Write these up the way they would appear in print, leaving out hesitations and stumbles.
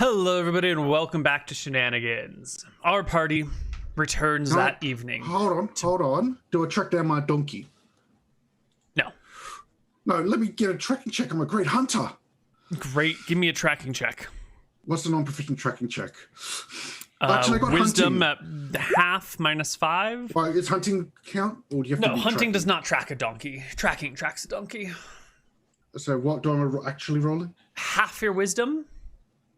Hello, everybody, and welcome back to Shenanigans. Our party returns that evening. Hold on. Do I track down my donkey? No. No, let me get a tracking check. I'm a great hunter. Great. Give me a tracking check. What's the non-proficient tracking check? Actually, I got wisdom hunting. at half -5. Is hunting count? Or do you have to No, be hunting tracking? does not track a donkey. Tracking tracks a donkey. So what do I actually rolling? Half your wisdom.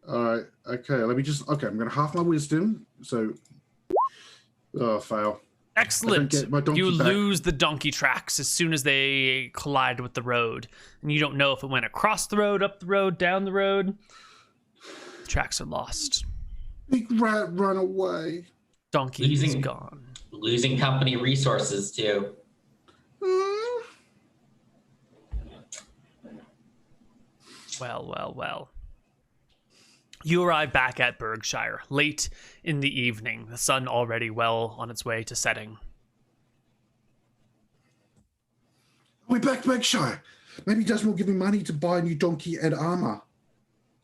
All right. Okay. I'm going to half my wisdom. So, fail. Excellent. Get my donkey You back. lose the donkey tracks as soon as they collide with the road. And you don't know if it went across the road, up the road, down the road. The tracks are lost. Big rat run away. Donkey is gone. Losing company resources, too. Well. You arrive back at Berkshire, late in the evening, the sun already well on its way to setting. We're back to Berkshire. Maybe Desmond will give me money to buy a new donkey and armor.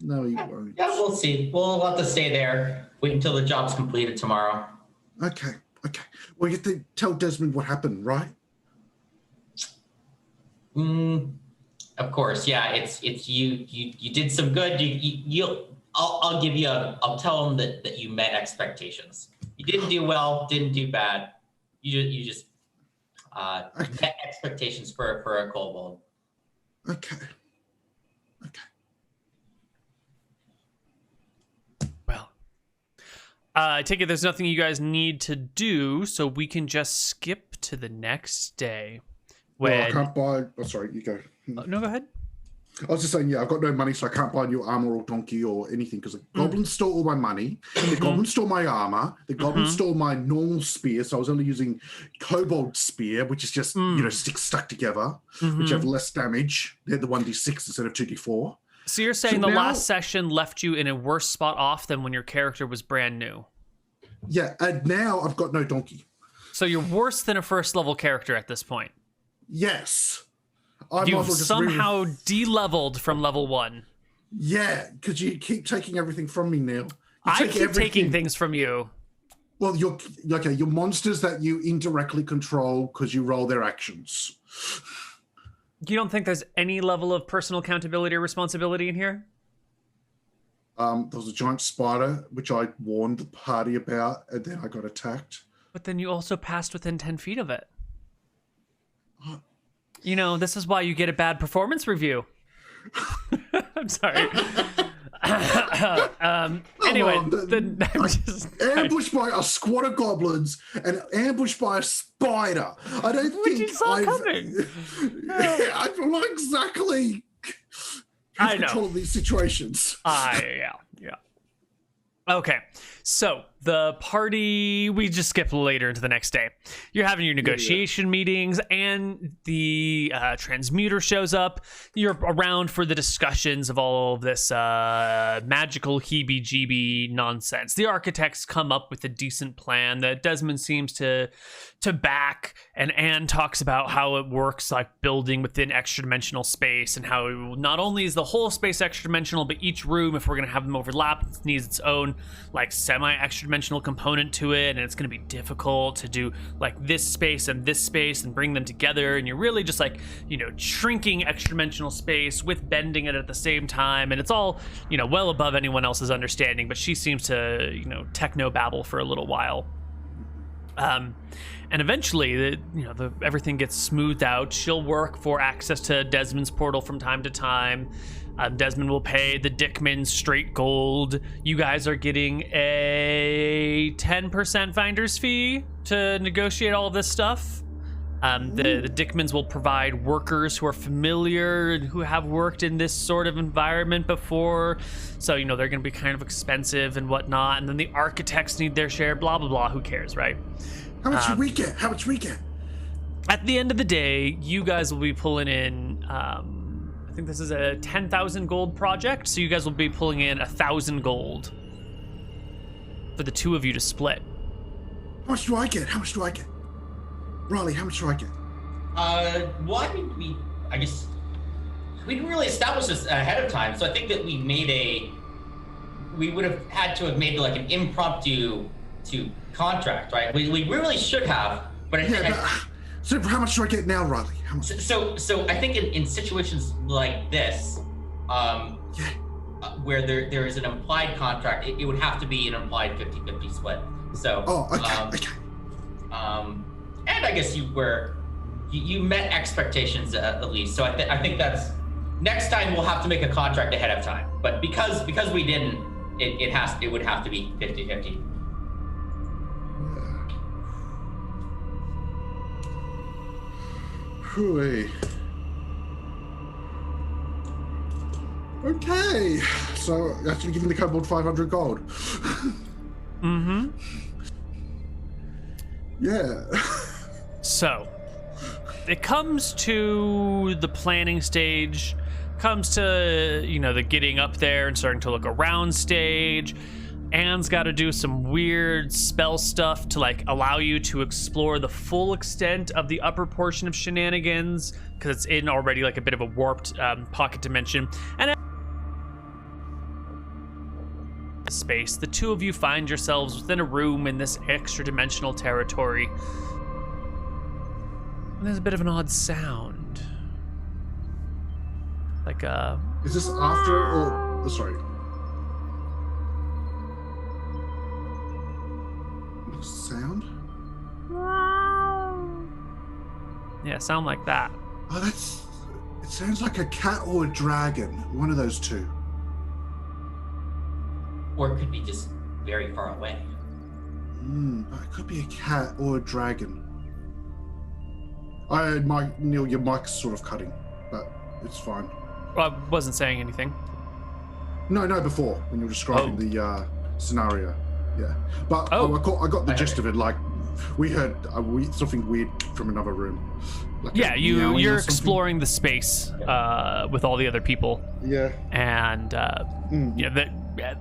No, he won't. Yeah, we'll see. We'll have to stay there. Wait until the job's completed tomorrow. Okay. Well, you have to tell Desmond what happened, right? Of course, yeah. It's you. You did some good. I'll give you I'll tell him that you met expectations. You didn't do well, didn't do bad. You just met expectations for a kobold. Okay. Well, I take it there's nothing you guys need to do, so we can just skip to the next day. Well, I can't buy... Oh, sorry, you go. No, go ahead. I was just saying, I've got no money, so I can't buy new armor or donkey or anything because the goblins stole all my money. The goblins stole my armor. The goblins stole my normal spear, so I was only using kobold spear, which is just, sticks stuck together, which have less damage. They're the 1d6 instead of 2d4. So you're saying the last session left you in a worse spot off than when your character was brand new? Yeah, and now I've got no donkey. So you're worse than a first level character at this point? Yes. You've somehow de-leveled from level 1. Yeah, because you keep taking everything from me, Neal. I keep taking things from you. Well, you're monsters that you indirectly control because you roll their actions. You don't think there's any level of personal accountability or responsibility in here? There was a giant spider, which I warned the party about, and then I got attacked. But then you also passed within 10 feet of it. This is why you get a bad performance review. I'm sorry. Anyway, ambushed by a squad of goblins and ambushed by a spider. I don't think you saw coming. I'm not exactly I know control of these situations. Yeah. Okay, so the party, we just skip later into the next day. You're having your negotiation meetings, and the transmuter shows up. You're around for the discussions of all of this magical heebie-jeebie nonsense. The architects come up with a decent plan that Desmond seems to back, and Anne talks about how it works like building within extra-dimensional space, and how not only is the whole space extra-dimensional, but each room, if we're going to have them overlap, needs its own like semi-extra-dimensional component to it, and it's going to be difficult to do like this space and bring them together, and you're really just like shrinking extra-dimensional space with bending it at the same time, and it's all well above anyone else's understanding, but she seems to techno babble for a little while. And eventually, everything gets smoothed out. She'll work for access to Desmond's portal from time to time. Desmond will pay the Dickmans straight gold. You guys are getting a 10% finder's fee to negotiate all of this stuff. The Dickmans will provide workers who are familiar and who have worked in this sort of environment before. So, they're going to be kind of expensive and whatnot. And then the architects need their share, blah, blah, blah. Who cares, right? How much do we get? How much we get? At the end of the day, you guys will be pulling in, I think this is a 10,000 gold project. So you guys will be pulling in 1,000 gold for the two of you to split. How much do I get? Riley, how much do I get? I guess we didn't really establish this ahead of time, so I think that we made we would have had to have made like an impromptu contract, right? We really should have, but so how much do I get now, Riley? How much? So I think in situations like this, where there is an implied contract, it would have to be an implied 50-50 split. So okay. And I guess you met expectations at least. So I think that's next time we'll have to make a contract ahead of time. But because we didn't, it would have to be 50-50. Hooey. Okay, so actually giving the kobold 500 gold. Mm-hmm. Yeah. So, it comes to the planning stage, comes to, the getting up there and starting to look around stage. Anne's got to do some weird spell stuff to allow you to explore the full extent of the upper portion of Shenanigans, because it's in already a bit of a warped pocket dimension. And space, the two of you find yourselves within a room in this extra dimensional territory. And there's a bit of an odd sound. Is this after or sorry? Sound? Yeah, sound like that. Oh, it sounds like a cat or a dragon. One of those two. Or it could be just very far away. It could be a cat or a dragon. Neal, your mic's sort of cutting, but it's fine. Well, I wasn't saying anything. No, before, when you were describing the scenario. Yeah. But I got the gist of it. We heard something weird from another room. You're exploring the space with all the other people. Yeah. And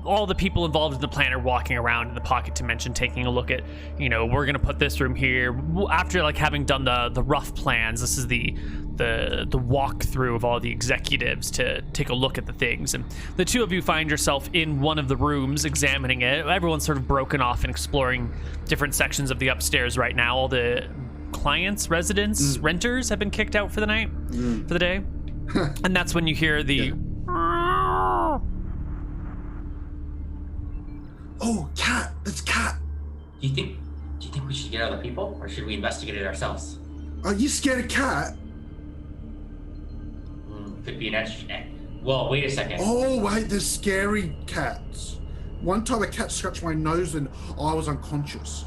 all the people involved in the plan are walking around in the pocket dimension, taking a look at, we're gonna put this room here. After having done the rough plans, this is the walkthrough of all the executives to take a look at the things. And the two of you find yourself in one of the rooms examining it. Everyone's sort of broken off and exploring different sections of the upstairs right now. All the clients, residents, renters have been kicked out for the night, for the day. And that's when you hear the Oh, cat! It's cat! Do you think we should get other people, or should we investigate it ourselves? Are you scared of cat? Could be an extra. Well, wait a second. Oh, wait, there's scary cats. One time a cat scratched my nose and I was unconscious.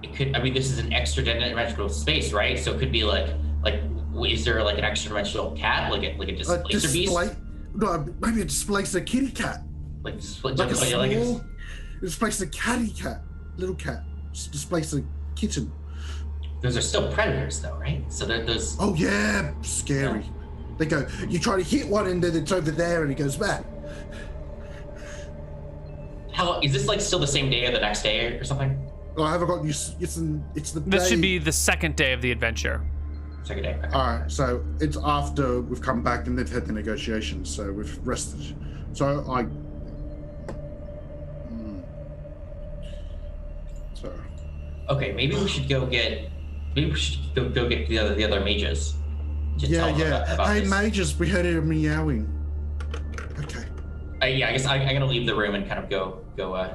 It could. I mean, this is an extra dimensional space, right? So it could be is there an extra dimensional cat, like a displacer beast? No, maybe a displacer kitty cat. Displace a catty cat, little cat. Displace a kitten. Those are still predators, though, right? So those. Oh yeah, scary. Yeah. They go. You try to hit one, and then it's over there, and it goes back. How is this still the same day or the next day or something? Oh, I haven't got you. It's the. This day. Should be the second day of the adventure. Second day. Okay. All right, so it's after we've come back and they've had the negotiations, so we've rested. So Okay, maybe we should go get. Maybe we should go get the other mages. Yeah. About hey, this. Mages, we heard it meowing. Okay. I guess I'm gonna leave the room and kind of go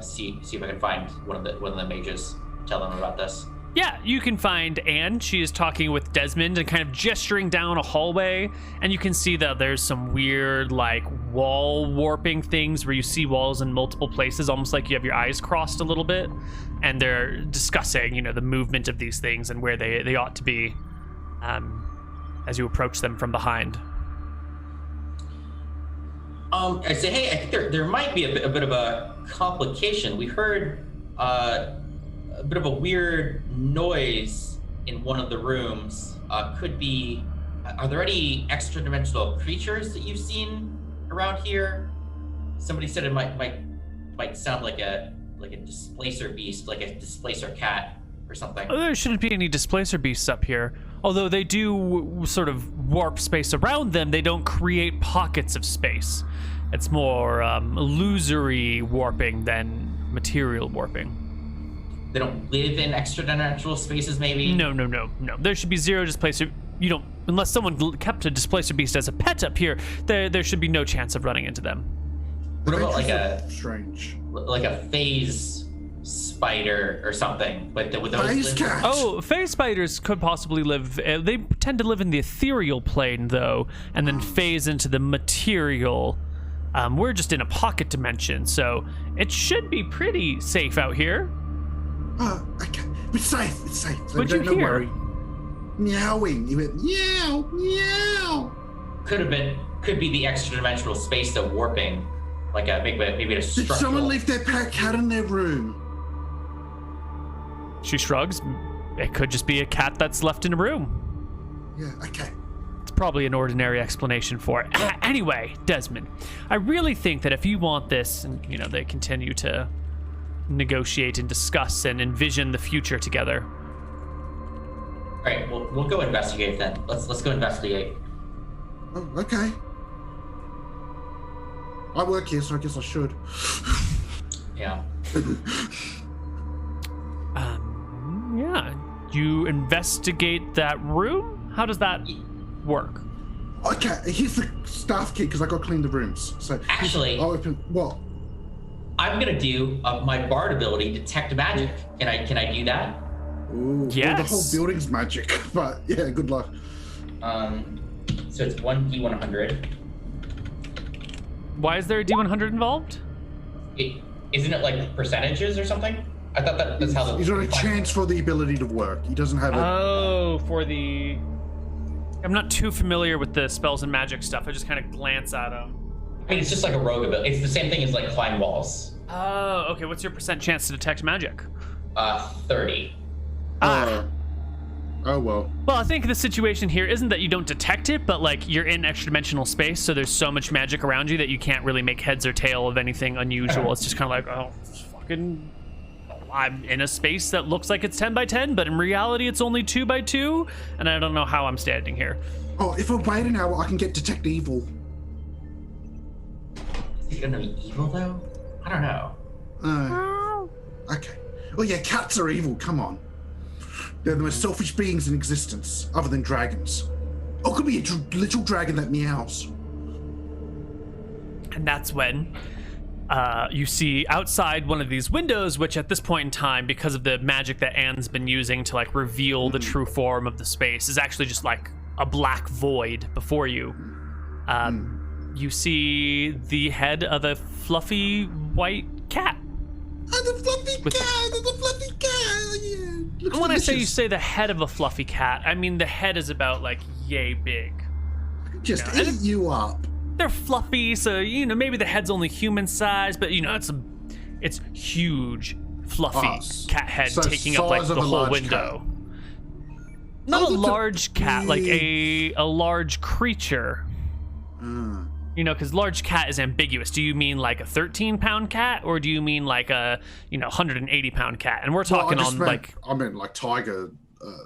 see if I can find one of the mages. Tell them about this. Yeah, you can find Anne. She is talking with Desmond and kind of gesturing down a hallway, and you can see that there's some weird wall warping things where you see walls in multiple places, almost like you have your eyes crossed a little bit, and they're discussing, the movement of these things and where they ought to be as you approach them from behind. I say, hey, I think there might be a bit of a complication. We heard a bit of a weird noise in one of the rooms. Could be. Are there any extra-dimensional creatures that you've seen around here? Somebody said it might sound like a displacer beast, like a displacer cat or something. Oh, there shouldn't be any displacer beasts up here. Although they do sort of warp space around them, they don't create pockets of space. It's more illusory warping than material warping. They don't live in extra-dimensional spaces, maybe? No. There should be zero displacer. You don't, unless someone kept a displacer beast as a pet up here, there should be no chance of running into them. What about like a phase spider or something? With those phase cat. Oh, phase spiders could possibly live. They tend to live in the ethereal plane, though, and then phase into the material. We're just in a pocket dimension, so it should be pretty safe out here. Okay. It's safe. What'd you don't hear? worry. Meowing. You went meow, meow. Could be the extra-dimensional space of warping, like maybe a Did structural. someone leave their pet cat in their room? She shrugs. It could just be a cat that's left in a room. Yeah. Okay. It's probably an ordinary explanation for it. Anyway, Desmond, I really think that if you want this, and they continue to negotiate and discuss and envision the future together. All right, we'll go investigate then. Let's go investigate. Oh, okay. I work here, so I guess I should. Yeah. Yeah. You investigate that room? How does that work? Okay, here's the staff key because I got to clean the rooms. So Actually, I'll open. What? I'm gonna do my bard ability, detect magic. Can I do that? Ooh, Yes. well, the whole building's magic, but yeah, good luck. So it's 1d100. Why is there a D100 involved? Isn't it like percentages or something? I thought that's how the. He's got a chance for the ability to work. He doesn't have it. Oh, for the... I'm not too familiar with the spells and magic stuff. I just kind of glance at them. I mean, it's just like a rogue ability. It's the same thing as like climb walls. Oh, okay. What's your percent chance to detect magic? 30. Ah. Oh well. Well, I think the situation here isn't that you don't detect it, but like you're in extra-dimensional space, so there's so much magic around you that you can't really make heads or tail of anything unusual. It's just kind of like, oh, fucking... I'm in a space that looks like it's 10 by 10, but in reality it's only 2 by 2, and I don't know how I'm standing here. Oh, if I wait an hour, I can get detect evil. Is it gonna be evil though? I don't know. Okay. Oh yeah, cats are evil. Come on. They're the most selfish beings in existence, other than dragons. Oh, it could be a little dragon that meows. And that's when you see outside one of these windows, which at this point in time, because of the magic that Anne's been using to like reveal the true form of the space, is actually just like a black void before you. You see the head of a fluffy white cat. Oh, the fluffy cat! The fluffy cat! Yeah. Looks When I say you delicious. say the head of a fluffy cat, I mean the head is about like yay big. Just and eat you up. They're fluffy, so maybe the head's only human size, but it's huge, fluffy cat head so taking up like size the of a whole large window. cat. Not Oh, a that's large cat, like a large creature. Because large cat is ambiguous. Do you mean like a 13-pound cat, or do you mean like a 180-pound cat? And we're talking Well, on like I meant like tiger.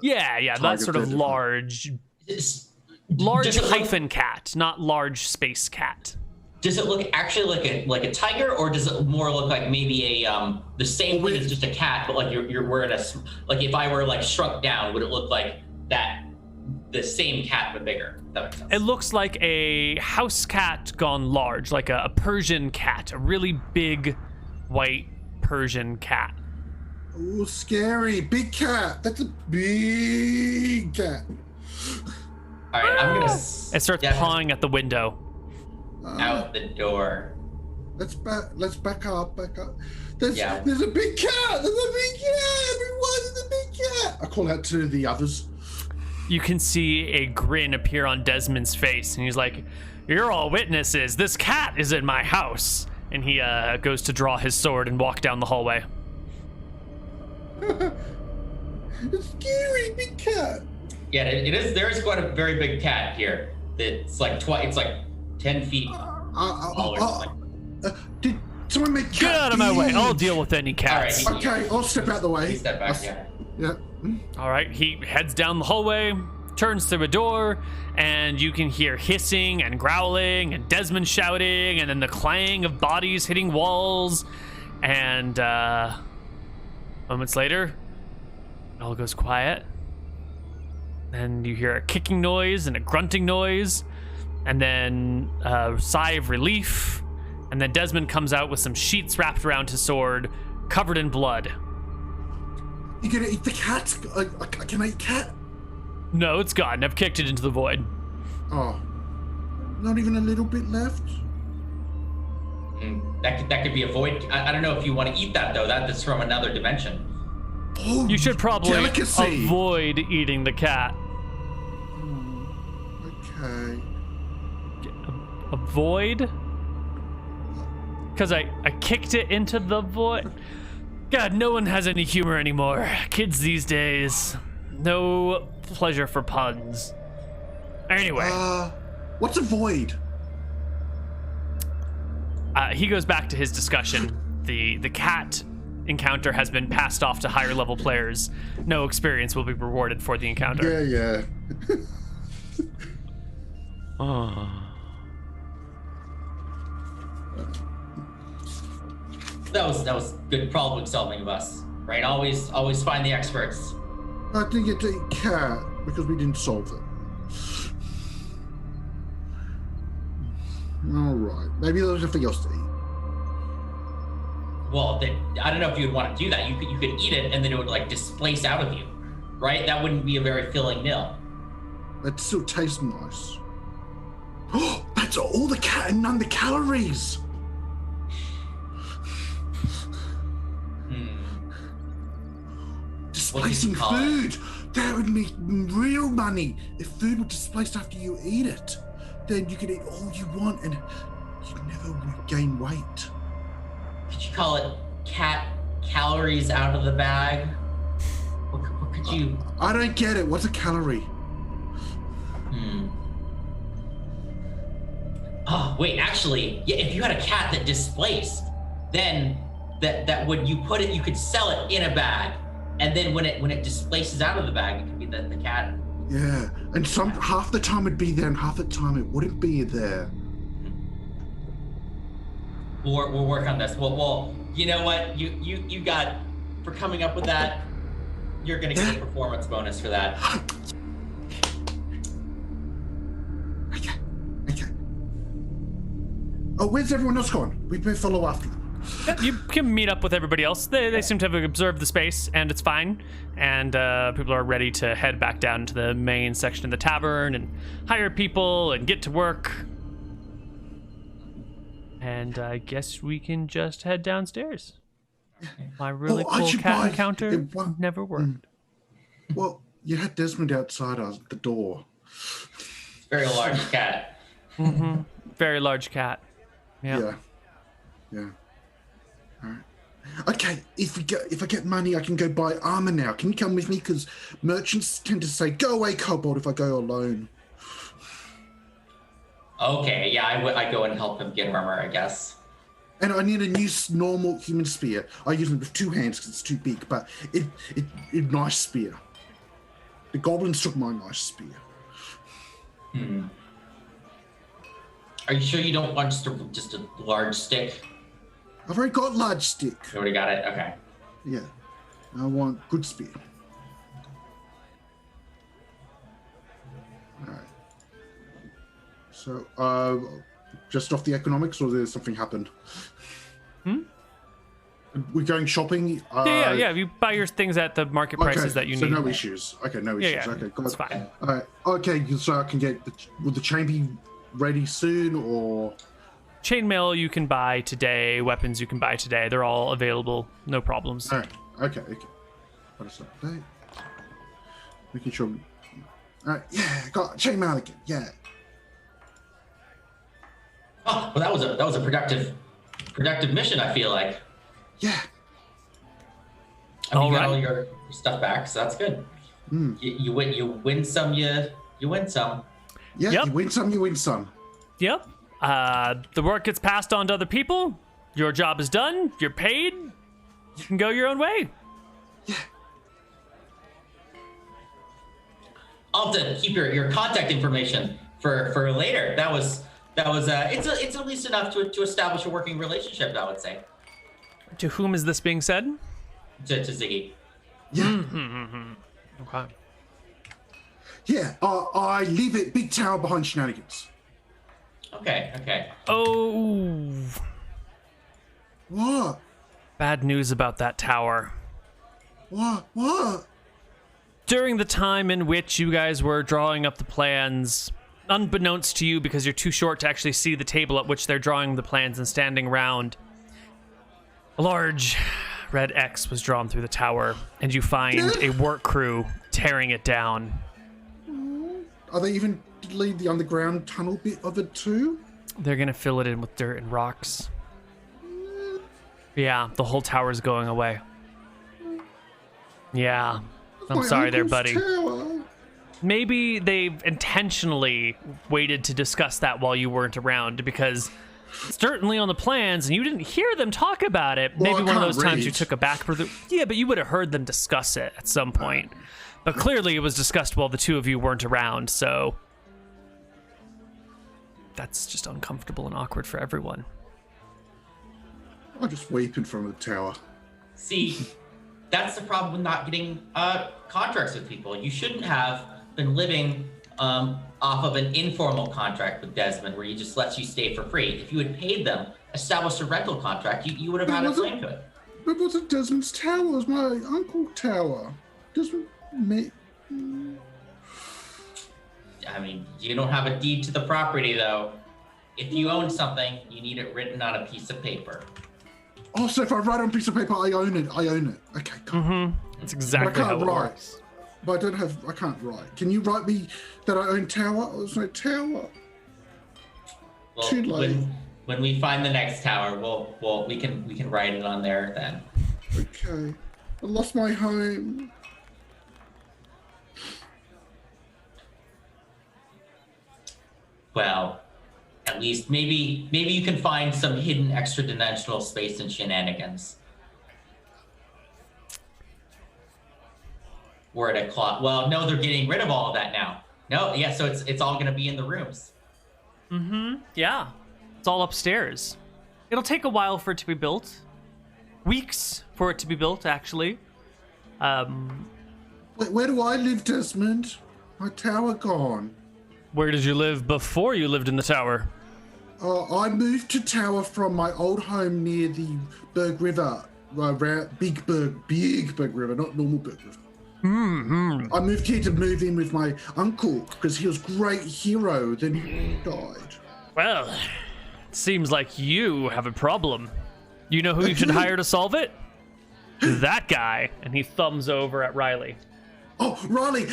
yeah, tiger that sort of different. large Does it hyphen cat, not large space cat. Does it look actually like a tiger, or does it more look like maybe a the same thing as just a cat, but like you're wearing like if I were like shrunk down, would it look like that the same cat but bigger? If that makes sense. It looks like a house cat gone large, like a Persian cat, a really big white Persian cat. Oh, scary. Big cat. That's a big cat. All right, I'm gonna. It starts pawing at the window. Out the door. Let's back up. There's Yeah. a big cat. There's a big cat. Everyone, there's a big cat. I call out to the others. You can see a grin appear on Desmond's face, and he's like, "You're all witnesses. This cat is in my house." And he goes to draw his sword and walk down the hallway. It's scary, big cat. Yeah, it is. There is quite a very big cat here. It's like 10 feet taller. Did someone make cat? Get out of my way. I'll deal with any cats. All right, Okay, I'll step out the way. Step back. Yeah. Yeah. All right, he heads down the hallway, turns through a door, and you can hear hissing and growling and Desmond shouting, and then the clang of bodies hitting walls. And moments later, it all goes quiet. And you hear a kicking noise and a grunting noise, and then a sigh of relief. And then Desmond comes out with some sheets wrapped around his sword, covered in blood. You gonna eat the cat? Can I eat cat? No, it's gone. I've kicked it into the void. Oh, not even a little bit left? That could be a void. I don't know if you want to eat that, though. That's from another dimension. Oh, You should probably delicacy. avoid eating the cat. Okay. Avoid? Because I kicked it into the void. God, no one has any humor anymore. Kids these days. No pleasure for puns. Anyway. What's a void? He goes back to his discussion. The cat encounter has been passed off to higher level players. No experience will be rewarded for the encounter. Yeah. Oh. That was good problem solving of us, right? Always find the experts. I didn't get to eat cat because we didn't solve it. All right. Maybe there's something else to eat. Well, I don't know if you would want to do that. You could eat it and then it would like displace out of you, right? That wouldn't be a very filling meal. It still tastes nice. Oh, that's all the cat and none the calories. Displacing food. That would make real money. If food were displaced after you eat it, then you could eat all you want and you never would gain weight. Could you call it cat calories out of the bag? What could you? I don't get it. What's a calorie? Oh, wait, actually, yeah, if you had a cat that displaced, then that would, you could sell it in a bag. And then when it displaces out of the bag, it could be the cat. Yeah, and half the time it'd be there and half the time it wouldn't be there. We'll work on this. Well, you know what? You got, for coming up with that, you're gonna get a performance bonus for that. Okay. Oh, where's everyone else gone? We better follow after them. You can meet up with everybody else. They seem to have observed the space, and it's fine. And people are ready to head back down to the main section of the tavern and hire people and get to work. And I guess we can just head downstairs. My really cool cat encounter never worked. Well, you had Desmond outside us at the door. Very large cat. Mm-hmm. Very large cat. Yeah. All right. Okay, if I get money, I can go buy armor now. Can you come with me? Because merchants tend to say, "Go away, kobold," if I go alone. Okay, yeah, I go and help him get armor, I guess. And I need a new normal human spear. I use it with 2 hands because it's too big, but it nice spear. The goblins took my nice spear. Are you sure you don't want just a large stick? I've already got large stick. You already got it? Okay. Yeah. I want good spear. Alright. So, just off the economics, or there's something happened? We're going shopping? Yeah. You buy your things at the market prices that you need. So no issues. Okay, no issues. Yeah, okay, that's fine. Alright. Okay, so I can get will the chain be ready soon, or? Chainmail you can buy today, weapons you can buy today. They're all available, no problems. All right. Okay. What is that? Making sure. All right. Yeah, got chainmail again. Yeah. Oh, well, that was a productive mission. I feel like. Yeah. You got all your stuff back, so that's good. You win some, you win some. Yeah. Yep. You win some, you win some. Yep. The work gets passed on to other people. Your job is done. You're paid. You can go your own way. Yeah. I'll have to keep your contact information for later. That was it's at least enough to establish a working relationship, I would say. To whom is this being said? To Ziggy. Yeah. Okay. Yeah, I live at Big Tower behind Shenanigans. Okay. Oh, What? bad news about that tower. What? During the time in which you guys were drawing up the plans, unbeknownst to you because you're too short to actually see the table at which they're drawing the plans and standing around, a large red X was drawn through the tower, and you find a work crew tearing it down. Are they even leave the underground tunnel bit of it too? They're gonna fill it in with dirt and rocks. Yeah, the whole tower's going away. Yeah, I'm My sorry there, uncle's buddy. tower. Maybe they've intentionally waited to discuss that while you weren't around, because it's certainly on the plans and you didn't hear them talk about it. Well, Maybe I one of can't those times you read. took a back for the... Yeah, but you would have heard them discuss it at some point. But clearly it was discussed while the two of you weren't around, so... That's just uncomfortable and awkward for everyone. I'm just weeping from the tower. See, that's the problem with not getting contracts with people. You shouldn't have been living off of an informal contract with Desmond where he just lets you stay for free. If you had paid them, established a rental contract, you would have had a claim to it. It wasn't Desmond's tower, it was my uncle's tower. Desmond me. I mean, you don't have a deed to the property, though. If you own something, you need it written on a piece of paper. Oh, so if I write on a piece of paper, I own it. Okay, cool. That's But I exactly how can't it write. works. But I can't write. Can you write me that I own tower? There's no tower. Well, Too late. when we find the next tower, we can write it on there then. Okay. I lost my home. Well, at least maybe you can find some hidden extra-dimensional space in Shenanigans. Word at clock. Well, no, they're getting rid of all of that now. No, yeah, so it's all gonna be in the rooms. Yeah, it's all upstairs. It'll take a while for it to be built. Weeks for it to be built, actually. Where do I live, Desmond? My tower gone. Where did you live before you lived in the tower? I moved to tower from my old home near the Berg River. Big Berg River, not normal Berg River. I moved here to move in with my uncle because he was a great hero. Then he died. Well, it seems like you have a problem. You know who you should hire to solve it? That guy. And he thumbs over at Riley. Oh, Riley,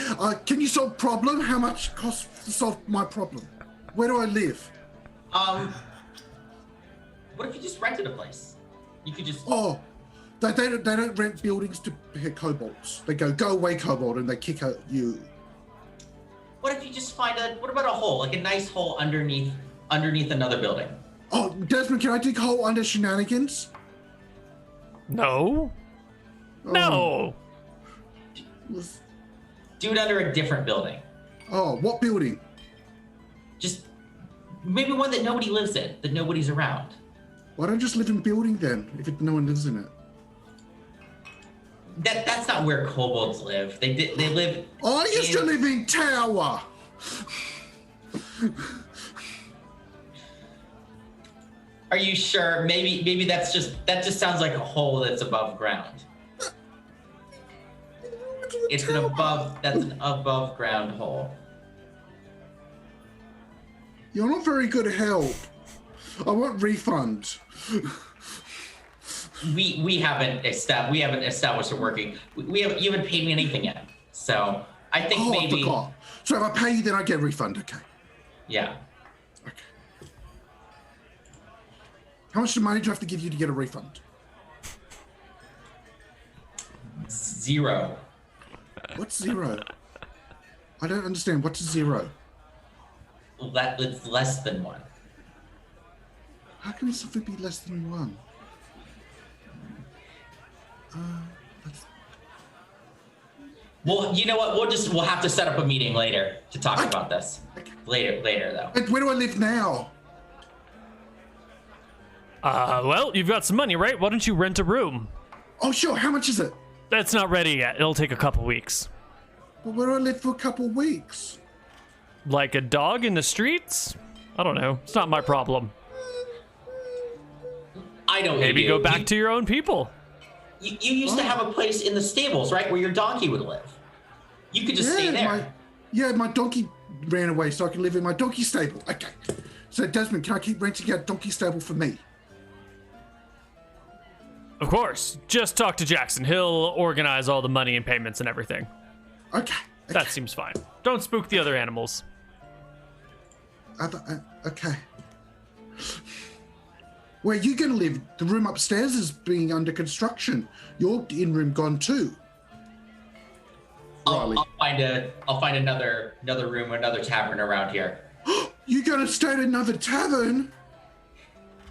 can you solve problem? How much it costs to solve my problem? Where do I live? What if you just rented a place? You could just. Oh, they don't rent buildings to kobolds. They go away, kobold, and they kick out you. What if you just find what about a hole, like a nice hole underneath another building? Oh, Desmond, can I dig a hole under Shenanigans? No. No. Do it under a different building. Oh, what building? Just maybe one that nobody lives in, that nobody's around. Why don't I just live in building then, if no one lives in it? That's not where kobolds live. They live. I used to live in tower. Are you sure? Maybe that just sounds like a hole that's above ground. That's an above ground hole. You're not very good help. I want refund. We haven't established a working. You haven't paid me anything yet. So I think maybe. I forgot. So if I pay you, then I get a refund. Okay. Yeah. Okay. How much money do I have to give you to get a refund? 0. What's 0? I don't understand. What's 0? It's less than 1. How can something be less than 1? Well, you know what? We'll have to set up a meeting later to talk about this. Later though. Where do I live now? Well, you've got some money, right? Why don't you rent a room? Oh, sure. How much is it? That's not ready yet. It'll take a couple weeks. Well, where do I live for a couple weeks? Like a dog in the streets? I don't know. It's not my problem. I know. Maybe go back to your own people. You used to have a place in the stables, right, where your donkey would live. You could just stay there. My donkey ran away, so I can live in my donkey stable. Okay. So, Desmond, can I keep renting out donkey stable for me? Of course. Just talk to Jackson. He'll organize all the money and payments and everything. Okay. That seems fine. Don't spook the other animals. Okay. Where are you going to live? The room upstairs is being under construction. Your in-room gone too. I'll find another room, another tavern around here. You're going to stay at another tavern?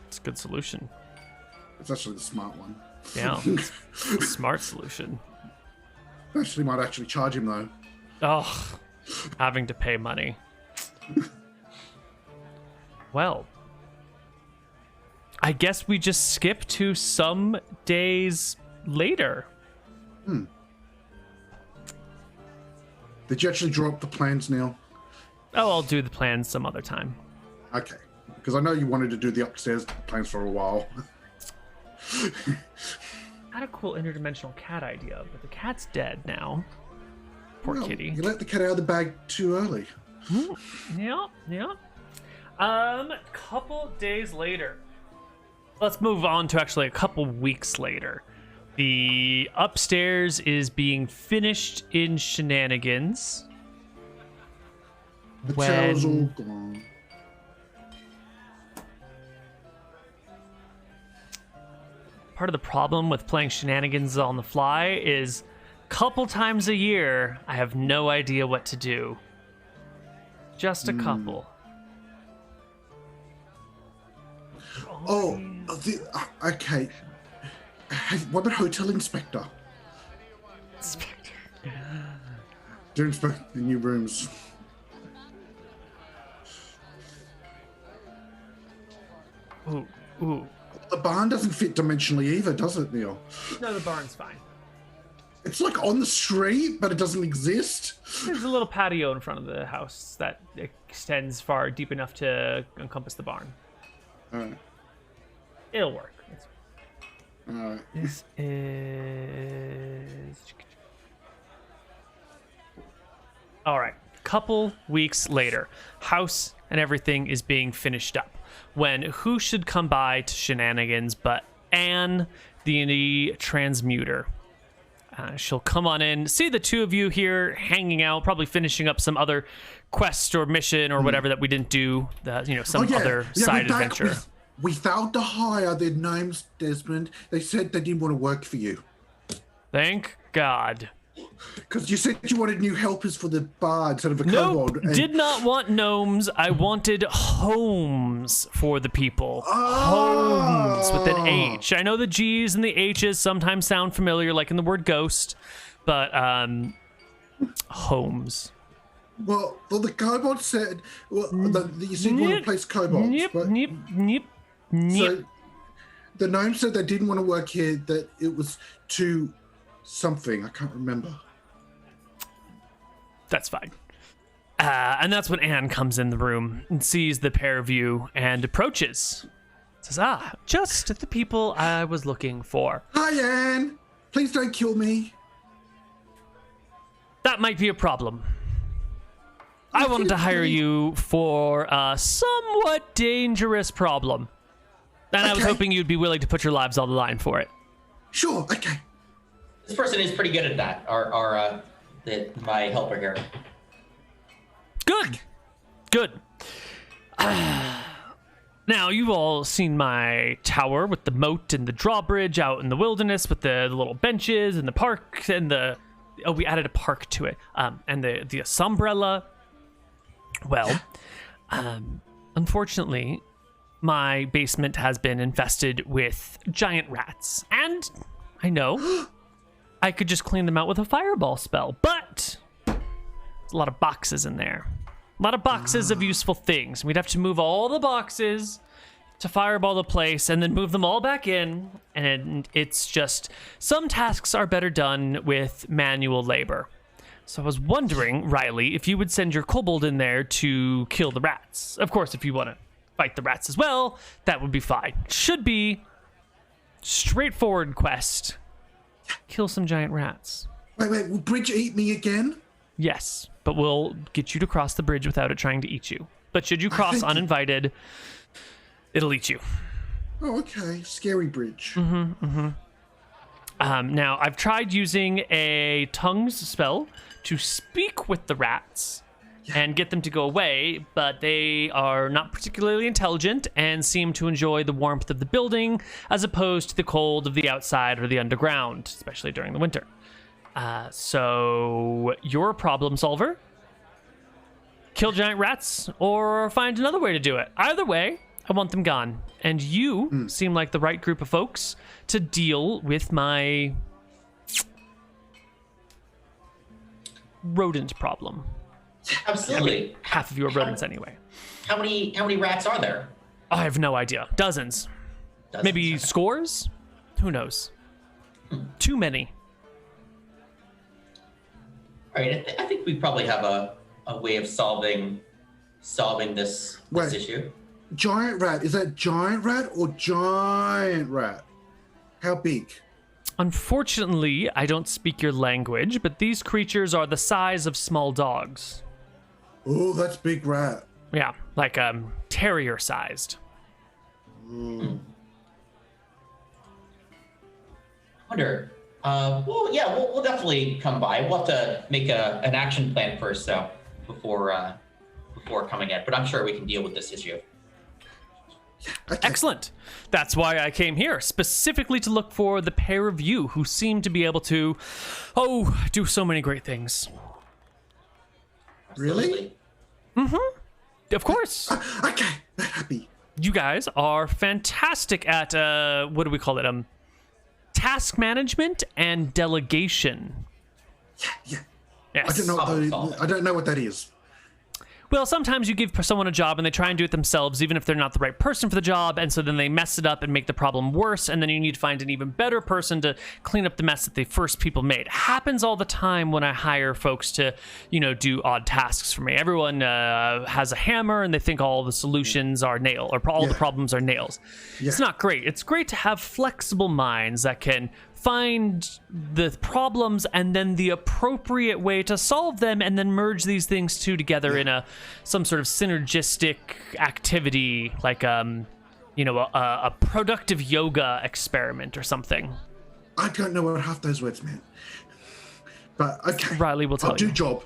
It's a good solution. It's actually the smart one. Yeah, it's a smart solution. Actually, might actually charge him though. Oh, having to pay money. Well, I guess we just skip to some days later. Did you actually draw up the plans, Neal? Oh, I'll do the plans some other time. Okay. Because I know you wanted to do the upstairs plans for a while. I had a cool interdimensional cat idea, but the cat's dead now. Poor kitty. You let the cat out of the bag too early. Yeah. Couple days later. Let's move on to actually a couple weeks later. The upstairs is being finished in Shenanigans. The chair's all gone. Part of the problem with playing Shenanigans on the fly is couple times a year, I have no idea what to do. Just a couple. Okay. What about hotel inspector? Do inspect the new rooms. Ooh. The barn doesn't fit dimensionally either, does it, Neal? No, the barn's fine. It's like on the street, but it doesn't exist. There's a little patio in front of the house that extends far deep enough to encompass the barn. Alright. It'll work. Alright. This is... Alright. Couple weeks later. House and everything is being finished up. When who should come by to Shenanigans but Anne, the transmuter. She'll come on in, see the two of you here hanging out, probably finishing up some other quest or mission or whatever that we didn't do, some other side adventure. We failed to hire their names, Desmond. They said they didn't want to work for you. Thank God. Because you said you wanted new helpers for the bar instead of a kobold. Did not want gnomes. I wanted homes for the people. Homes with an H. I know the G's and the H's sometimes sound familiar, like in the word ghost, but homes. Well, the kobold said, you said you want to replace kobolds. Yep. So the gnome said they didn't want to work here, that it was too something. I can't remember. That's fine. And that's when Anne comes in the room and sees the pair of you and approaches. Says, just the people I was looking for. Hi, Anne. Please don't kill me. That might be a problem. I wanted to hire you for a somewhat dangerous problem. And I was hoping you'd be willing to put your lives on the line for it. Sure, okay. This person is pretty good at that. My helper here. Good. Now, you've all seen my tower with the moat and the drawbridge out in the wilderness with the little benches and the park and we added a park to it. And the umbrella. Well, unfortunately, my basement has been infested with giant rats. And I know I could just clean them out with a fireball spell, but there's a lot of boxes in there. A lot of boxes of useful things. We'd have to move all the boxes to fireball the place and then move them all back in. And it's just, some tasks are better done with manual labor. So I was wondering, Riley, if you would send your kobold in there to kill the rats. Of course, if you want to fight the rats as well, that would be fine. Should be straightforward quest. Kill some giant rats. Wait, will Bridge eat me again? Yes, but we'll get you to cross the bridge without it trying to eat you. But should you cross uninvited, it'll eat you. Oh, okay. Scary Bridge. Now, I've tried using a tongues spell to speak with the rats and get them to go away, but they are not particularly intelligent and seem to enjoy the warmth of the building as opposed to the cold of the outside or the underground, especially during the winter. So you're a problem solver. Kill giant rats or find another way to do it. Either way, I want them gone. And you seem like the right group of folks to deal with my rodent problem. Absolutely. Half of you are rodents anyway. How many rats are there? I have no idea. Dozens. Maybe scores? Who knows? Too many. All right, I think we probably have a way of solving this issue. Giant rat. Is that giant rat or giant rat? How big? Unfortunately, I don't speak your language, but these creatures are the size of small dogs. Oh, that's big rat. Yeah, like terrier sized. I wonder. Well, yeah, we'll definitely come by. We'll have to make an action plan first, though, before coming in. But I'm sure we can deal with this issue. Okay. Excellent. That's why I came here, specifically to look for the pair of you who seem to be able to, do so many great things. Really? Of course. Okay, happy. You guys are fantastic at, what do we call it? Task management and delegation. Yeah. Yes. I don't know what that is. Well, sometimes you give someone a job and they try and do it themselves, even if they're not the right person for the job, and so then they mess it up and make the problem worse, and then you need to find an even better person to clean up the mess that the first people made. Happens all the time when I hire folks to, do odd tasks for me. Everyone has a hammer and they think all the solutions are nail, or all the problems are nails. Yeah. It's not great. It's great to have flexible minds that can find the problems and then the appropriate way to solve them, and then merge these things together in some sort of synergistic activity, like a productive yoga experiment or something. I don't know what half those words meant, but okay. Riley will tell you. I'll do job.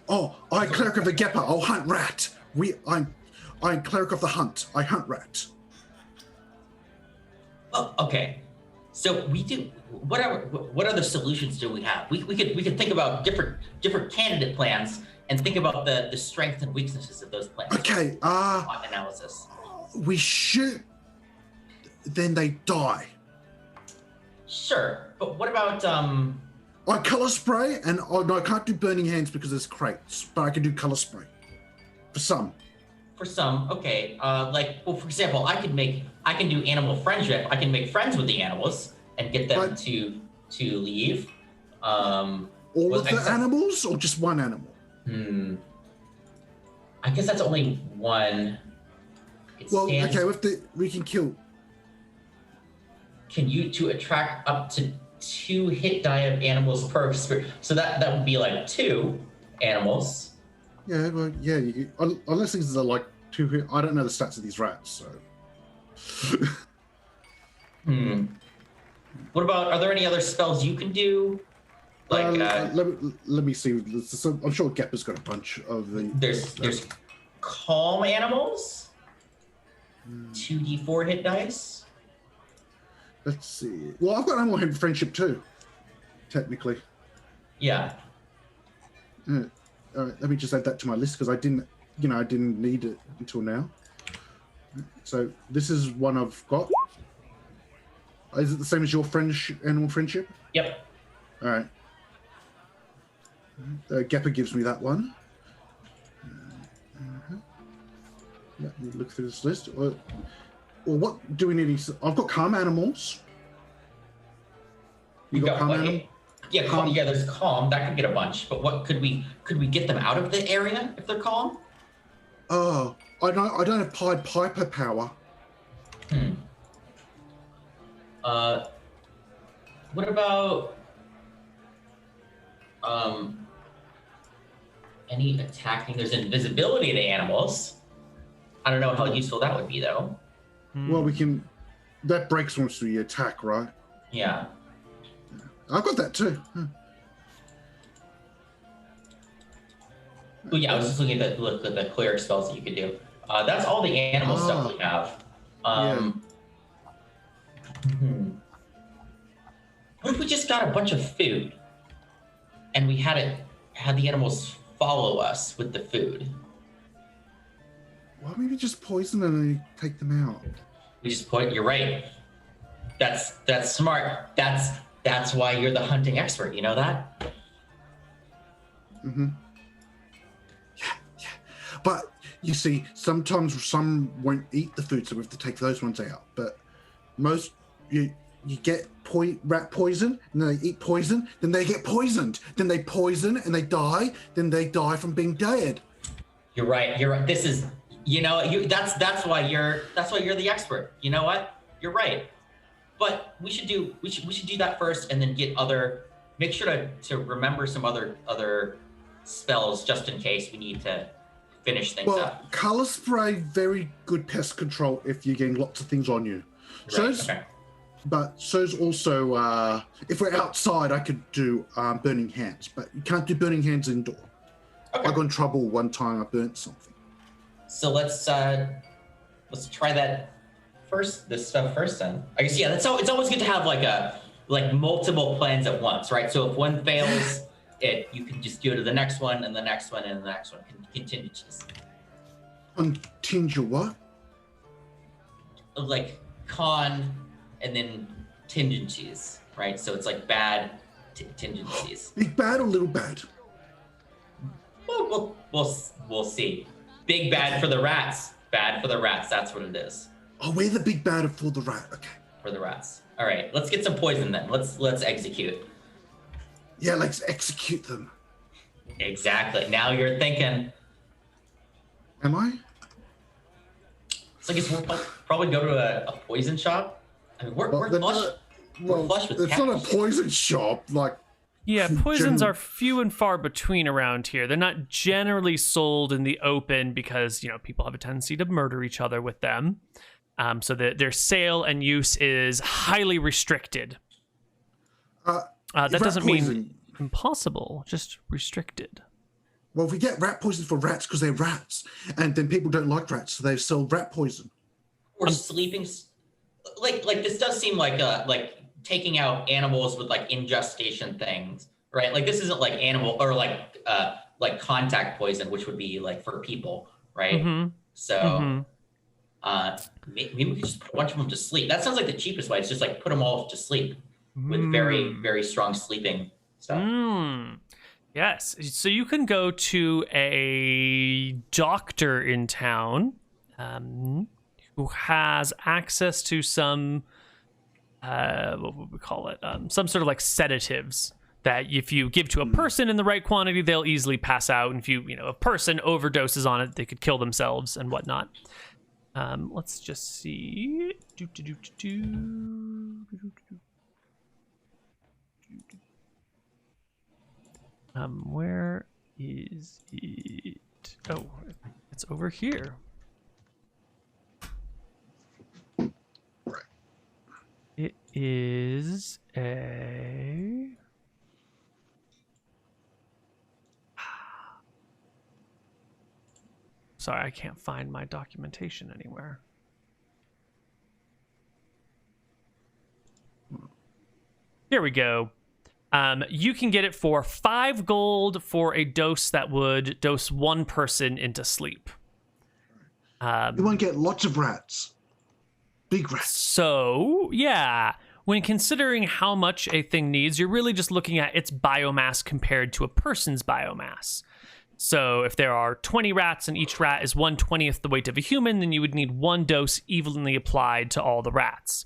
Oh, I'm cleric of the Gepper. I'll hunt rat. I'm cleric of the hunt. I hunt rat. Oh, okay. So we do. What other solutions do we have? We could think about different candidate plans and think about the strengths and weaknesses of those plans. Okay. Analysis. We shoot, then they die. Sure, but what about I color spray, and no, I can't do burning hands because there's crates, but I can do color spray for some. For some, okay. For example, I can do animal friendship. I can make friends with the animals and get them to leave. All of the animals, or just one animal? I guess that's only one. We can kill. Can you to attract up to 2 hit die of animals per spirit? So that would be like 2 animals. Yeah, well, yeah. Unless these are like 2 hit. I don't know the stats of these rats, so. What about? Are there any other spells you can do? Like, let me see. I'm sure Gepper's got a bunch of the. There's calm animals. 2d4 hit dice. Let's see. Well, I've got animal friendship too, technically. Yeah. All right, let me just add that to my list because I didn't need it until now. So this is one I've got. Is it the same as your animal friendship? Yep. All right. Gepper gives me that one. Let me look through this list. Or what do we need? I've got calm animals. You got calm animals? Yeah, calm. Yeah, there's calm. That could get a bunch. But what could we get them out of the area if they're calm? Oh, I don't have Pied Piper power. What about any attacking? There's invisibility to animals. I don't know how useful that would be though. Well, we can. That breaks once we attack, right? Yeah. I've got that too. Well, yeah, I was just looking at the cleric spells that you could do. That's all the animal stuff we have. What if we just got a bunch of food and we had the animals follow us with the food? Why don't we just poison them and take them out? We just you're right. That's smart. That's why you're the hunting expert. You know that? Mm-hmm. Yeah. But you see, sometimes some won't eat the food, so we have to take those ones out. But most you get rat poison, and then they eat poison, then they get poisoned, then they poison and they die, then they die from being dead. You're right. You're right. This is, that's why you're the expert. You know what? You're right. But we should do that first, and then make sure to remember some other spells just in case we need to finish things up. Color spray, very good pest control if you're getting lots of things on you. Right, But so's also if we're outside, I could do burning hands, but you can't do burning hands indoor. Okay. I got in trouble one time. I burnt something. So let's try that first. This stuff first, then. I guess it's always good to have like multiple plans at once, right? So if one fails, you can just go to the next one and the next one and the next one. Contingencies. Contingent what? Like con and then contingencies, right? So it's like bad contingencies. Big bad or little bad? Well, we'll see. Big bad for the rats. Bad for the rats. That's what it is. Oh, we're the big bad for the rat. Okay. For the rats. All right. Let's get some poison then. Let's execute. Yeah, let's execute them. Exactly. Now you're thinking. Am I? So I guess we'll probably go to a poison shop. I mean, we're flush. We're flush with it's cash. not a poison shop. Yeah, poisons are few and far between around here. They're not generally sold in the open because, people have a tendency to murder each other with them. So their sale and use is highly restricted. That doesn't mean impossible, just restricted. Well, if we get rat poison for rats because they're rats, and then people don't like rats, so they sell rat poison. Or sleeping, like this does seem like taking out animals with like ingestation things, right? Like this isn't like animal or like contact poison, which would be like for people, right? Mm-hmm. So maybe we could just put a bunch of them to sleep. That sounds like the cheapest way. It's just like put them all to sleep with very, very strong sleeping stuff. Yes. So you can go to a doctor in town who has access to some, what would we call it? Some sort of like sedatives that if you give to a person in the right quantity, they'll easily pass out. And if a person overdoses on it, they could kill themselves and whatnot. Let's just see. Where is it? Oh, it's over here. Right. It is a... Sorry, I can't find my documentation anywhere. Here we go. You can get it for 5 gold for a dose that would dose one person into sleep. You want to get lots of rats. Big rats. So, yeah. when considering how much a thing needs, you're really just looking at its biomass compared to a person's biomass. So if there are 20 rats and each rat is 1/20th the weight of a human, then you would need 1 dose evenly applied to all the rats.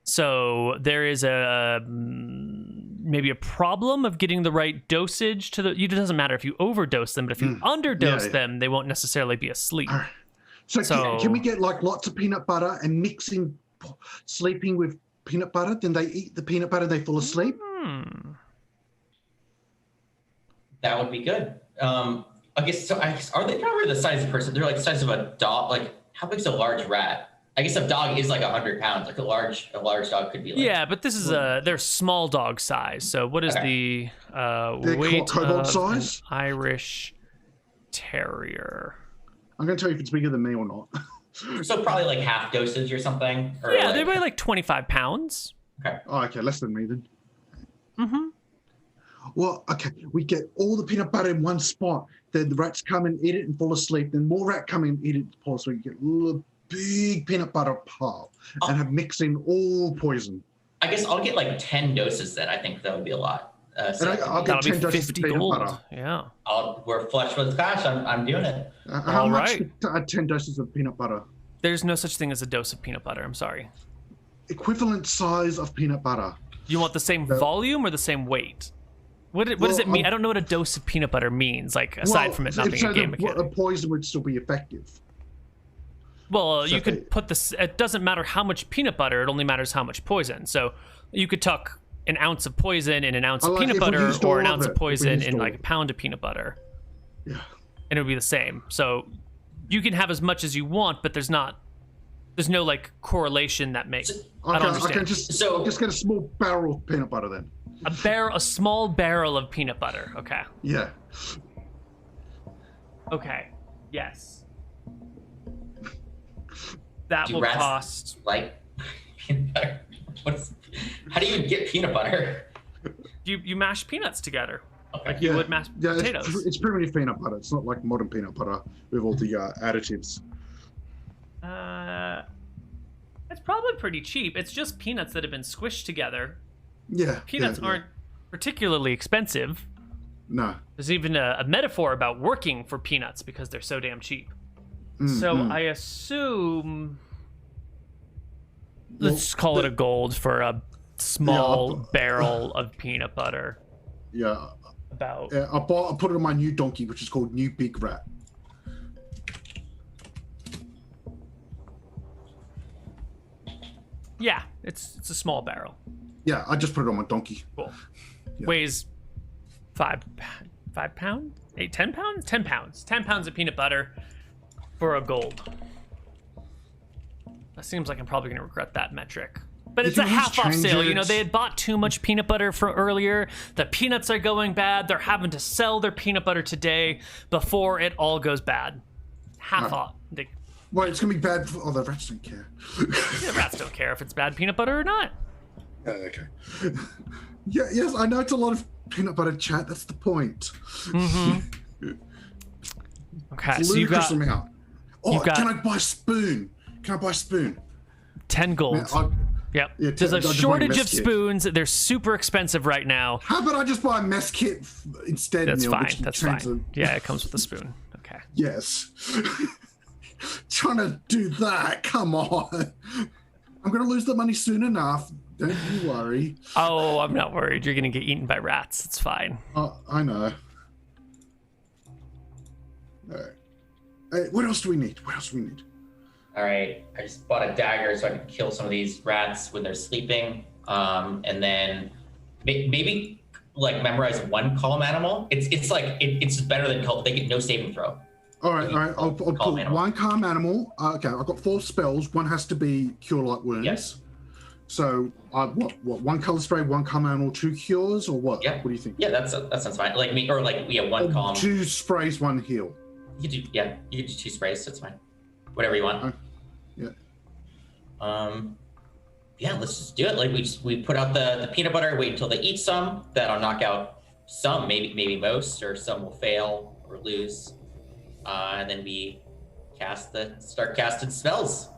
So there is maybe a problem of getting the right dosage to the. It doesn't matter if you overdose them, but if you underdose them, they won't necessarily be asleep. So can we get like lots of peanut butter and mixing sleeping with peanut butter? Then they eat the peanut butter, they fall asleep. That would be good. I guess so. Are they probably the size of a person? They're like the size of a dog. Like, how big's a large rat? I guess a dog is like 100 pounds. Like a large dog could be like. Yeah, but this is they're small dog size. So what is the weight kobold of size? an Irish Terrier? I'm going to tell you if it's bigger than me or not. So probably like half dosage or something. Or Yeah, like, they're probably like 25 pounds. Okay. Oh, okay, less than me then. Mm-hmm. Well, okay, we get all the peanut butter in one spot. Then the rats come and eat it and fall asleep. Then more rat come and eat it and fall asleep. You get a little big peanut butter pile and have mixed in all poison. I guess I'll get like 10 doses then. I think that would be a lot. So I'll get That'll 10 be doses of 50 peanut gold. butter. Yeah. we're flush with cash. I'm doing it. How All much right. 10 doses of peanut butter? There's no such thing as a dose of peanut butter. I'm sorry. Equivalent size of peanut butter. You want the same volume or the same weight? What does it mean? I don't know what a dose of peanut butter means, like, aside from it not being a game mechanic. The poison would still be effective. Well, you could put this. It doesn't matter how much peanut butter. It only matters how much poison. So you could tuck an ounce of poison in an ounce of peanut butter, or an ounce of poison in like a pound of peanut butter. Yeah. And it would be the same. So you can have as much as you want, but there's no like correlation that makes. I don't understand. I can just get a small barrel of peanut butter then. A small barrel of peanut butter. Okay. Yeah. Okay. Yes. That Do will rats cost. like peanut butter? How do you get peanut butter? You mash peanuts together. Okay. Like you would mash potatoes. It's primitive peanut butter. It's not like modern peanut butter with all the additives. It's probably pretty cheap. It's just peanuts that have been squished together. Yeah. Peanuts aren't particularly expensive. No. There's even a metaphor about working for peanuts because they're so damn cheap. So I assume... Let's call it a gold for a small barrel of peanut butter. Yeah. About... I put it on my new donkey, which is called New Big Rat. Yeah, it's a small barrel. Yeah, I just put it on my donkey. Cool. Yeah. Weighs 5 pounds? 10 pounds? 10 pounds. 10 pounds of peanut butter for a gold. That seems like I'm probably going to regret that metric. But it's a half-off sale. You know, they had bought too much peanut butter for earlier. The peanuts are going bad. They're having to sell their peanut butter today before it all goes bad. Half off. Well, it's going to be bad for... Oh, the rats don't care. The rats don't care if it's bad peanut butter or not. Okay. Yeah, yes, I know it's a lot of peanut butter chat. That's the point. Mm-hmm. Okay, it's so you got... amount. Oh, can I buy a spoon? 10 gold. Yep. Yeah, There's a shortage of spoons. They're super expensive right now. How about I just buy a mess kit instead? That's Neal, fine. That's fine. Yeah, it comes with a spoon. Okay. Yes. Trying to do that. Come on. I'm going to lose the money soon enough. Don't you worry. Oh, I'm not worried. You're going to get eaten by rats. It's fine. I know. All right. Hey, what else do we need? All right, I just bought a dagger so I can kill some of these rats when they're sleeping, and then maybe like memorize one column animal. It's like it's better than cult. They get no saving throw. All right. I'll put one calm animal. Okay, I've got 4 spells. One has to be cure light wounds. Yes. So what? 1 color spray, 1 calm animal, 2 cures, or what? Yeah. What do you think? Yeah, that sounds fine. Like me, or like we have 1 column. 2 sprays, 1 heal. You could do 2 sprays. That's fine. Whatever you want. Yeah. Yeah, let's just do it. Like we put out the peanut butter, wait until they eat some. That'll knock out some, maybe most, or some will fail or lose. And then we start casting spells.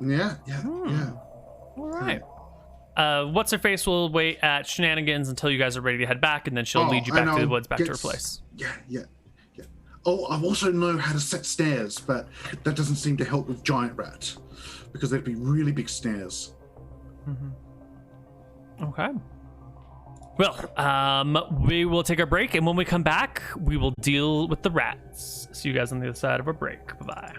Yeah. All right. What's her face will wait at Shenanigans until you guys are ready to head back, and then she'll lead you back to the woods, back to her place. Yeah. Oh, I also know how to set snares, but that doesn't seem to help with giant rat because they'd be really big snares. Okay. Well, we will take a break, and when we come back, we will deal with the rats. See you guys on the other side of a break. Bye-bye.